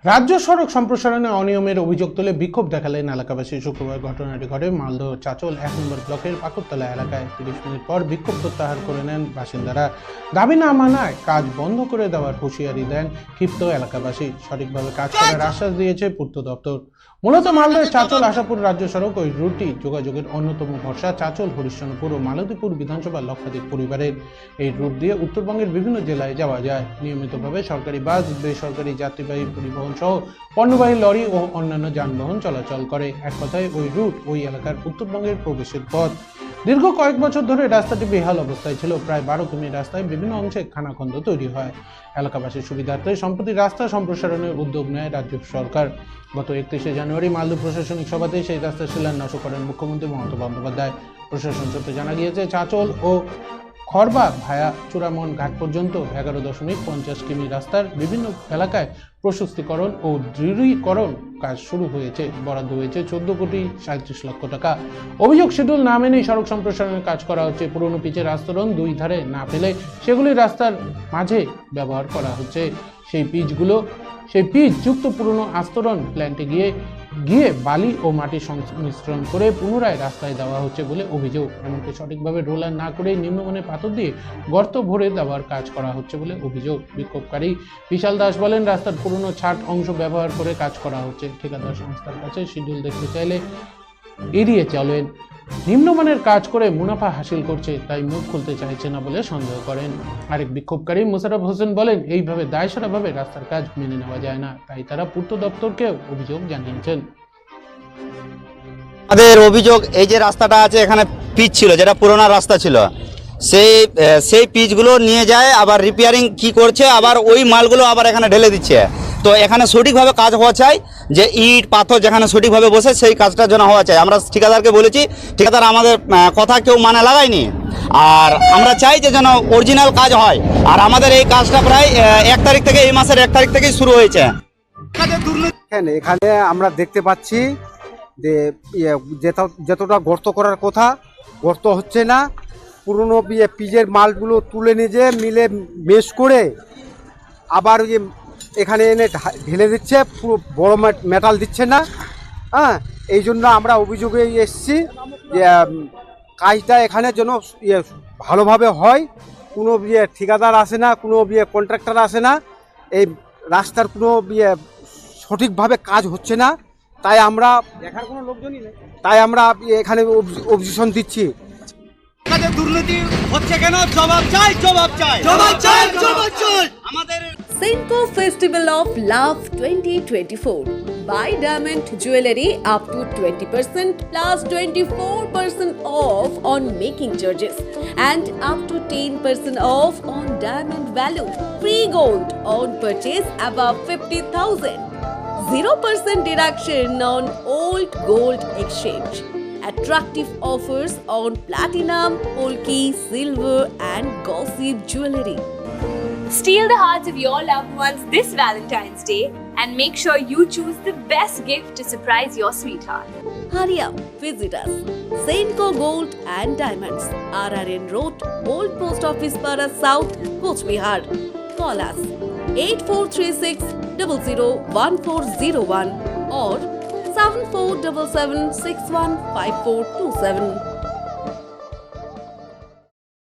রাজ্য সড়ক সম্প্রসারণে অনিয়মের অভিযোগ তুলে বিক্ষোভ দেখালেন এলাকাবাসী। শুক্রবার ঘটনাটি ঘটে মালদহ চাচল ১ নম্বর ব্লকের পাকুরতলা এলাকায়। ৩০ মিনিট পর বিক্ষোভ প্রত্যাহার করে নেন বাসিন্দারা। দাবি না মানায় কাজ বন্ধ করে দেওয়ার হুঁশিয়ারি দেন ক্ষিপ্ত এলাকাবাসী। সঠিকভাবে কাজ করার আশ্বাস দিয়েছে পূর্ত দপ্তর। মূলত মালদহের চাচল আশাপুর রাজ্য সড়ক ওই রুটটি যোগাযোগের অন্যতম ভরসা চাচল, হরিশ্চন্দ্রপুর ও মালতীপুর বিধানসভার লক্ষাধিক পরিবারের। এই রুট দিয়ে উত্তরবঙ্গের বিভিন্ন জেলায় যাওয়া যায়। নিয়মিতভাবে সরকারি বাস, বেসরকারি যাত্রীবাহী পরিবহন সহ পণ্যবাহী লরি ও অন্যান্য যানবাহন চলাচল করে। এক কথায় ওই রুট ওই এলাকার উত্তরবঙ্গের প্রবেশের পথ। দীর্ঘ কয়েক বছর ধরে রাস্তাটি বেহাল অবস্থায় ছিল। প্রায় ১২ কিমি রাস্তায় বিভিন্ন অংশে খানাখন্দ তৈরি হয়। এলাকাবাসীর সুবিধার্থে সম্প্রতি রাস্তা সম্প্রসারণের উদ্যোগ নেয় রাজ্য সরকার। গত ৩১শে জানুয়ারি মালদহ প্রশাসনিক সভাতেই সেই রাস্তার শিলান্যাস করেন মুখ্যমন্ত্রী মমতা বন্দ্যোপাধ্যায়। প্রশাসন সূত্রে জানা গিয়েছে, চাচল ও খড়বা ভায়া চূড়ামন ঘাট পর্যন্ত ১১.৫০ কিমি রাস্তার বিভিন্ন এলাকায় প্রশস্তীকরণ ও দৃঢ়ীকরণ কাজ শুরু হয়েছে। বরাদ্দ হয়েছে ১৪,৩৭,০০,০০০ টাকা। অভিযোগ, শিডিউল না মেনেই সড়ক সম্প্রসারণের কাজ করা হচ্ছে। পুরনো পিচের আস্তরণ দুই ধারে না ফেলে সেগুলি রাস্তার মাঝে ব্যবহার করা হচ্ছে। সেই পিচ যুক্ত পুরনো আস্তরণ প্ল্যান্টে গিয়ে বালি ও মাটি সংমিশ্রণ করে পুনরায় রাস্তায় দেওয়া হচ্ছে বলে অভিযোগ। এমনকি সঠিকভাবে রোলার না করে নিম্নমানের পাথর দিয়ে গর্ত ভরে দেওয়ার কাজ করা হচ্ছে বলে অভিযোগ। বিক্ষোভকারী বিশাল দাস বলেন, রাস্তার পুরনো ছাট অংশ ব্যবহার করে কাজ করা হচ্ছে। ঠিকাদার সংস্থার কাছে শিডিউল দেখতে চাইলে এড়িয়ে চলেন। নিম্নমানের কাজ করে মুনাফা হাসিল করছে, তাই মুখ খুলতে চাইছে না বলে সন্দেহ করেন। আরেক বিক্ষোভকারী মোশাররফ হোসেন বলেন, এইভাবে দায়সারাভাবে রাস্তার কাজ মেনে নেওয়া যায় না, তাই তারা পূর্ত দপ্তরকে অভিযোগ জানিয়েছেন। আমাদের অভিযোগ, এই যে রাস্তাটা আছে এখানে পিচ ছিল, যেটা পুরোনো রাস্তা ছিল, সেই পিচগুলো নিয়ে যায় আবার রিপেয়ারিং কি করছে, আবার ওই মালগুলো আবার এখানে ঢেলে দিচ্ছে। তো এখানে সঠিকভাবে কাজ হওয়া চাই, যে ইট পাথর যেখানে সঠিকভাবে বসে সেই কাজটা যেন হওয়া চাই। আমরা ঠিকাদারকে বলেছি, ঠিকাদার আমাদের কথা কেউ মানে লাগায়নি। আর আমরা চাই যে যেন অরিজিনাল কাজ হয়। আর আমাদের এই কাজটা প্রায় ১ তারিখ থেকে, এই মাসের ১ তারিখ থেকেই শুরু হয়েছে। এখানে আমরা দেখতে পাচ্ছি যে যতটা গর্ত করার কথা গর্ত হচ্ছে না। পুরনো পিজের মালগুলো তুলে নিয়ে যেয়ে মিলে মেশ করে আবার ওই এখানে এনে ঢেলে দিচ্ছে, পুরো বড় মেটাল দিচ্ছে না। হ্যাঁ, এই জন্য আমরা অভিযোগে এসেছি যে কাজটা এখানে যেন ভালোভাবে হয়। কোনো ঠিকাদার আসে না, কোনো কন্ট্রাক্টর আসে না, এই রাস্তার কোনো সঠিকভাবে কাজ হচ্ছে না। তাই আমরা দেখার কোনো লোকজনই নেই, তাই আমরা এখানে অবজেকশন দিচ্ছি। দুর্নীতি হচ্ছে কেন? জবাব চাই, জবাব চাই, জবাব চাই, জবাব চাই আমাদের। Senco Festival of Love 2024. Buy diamond jewelry up to 20% plus 24% off on making charges and up to 10% off on diamond value. Free gold on purchase above 50,000. 0% deduction on old gold exchange. Attractive offers on platinum, polki, silver and gossip jewelry. Steal the hearts of your loved ones this Valentine's Day and make sure you choose the best gift to surprise your sweetheart. Hurry up, visit us. Senco Gold and Diamonds, RRN Road, Old Post Office Para South, Coach Bihar. Call us 8436 001401 or 7477615427.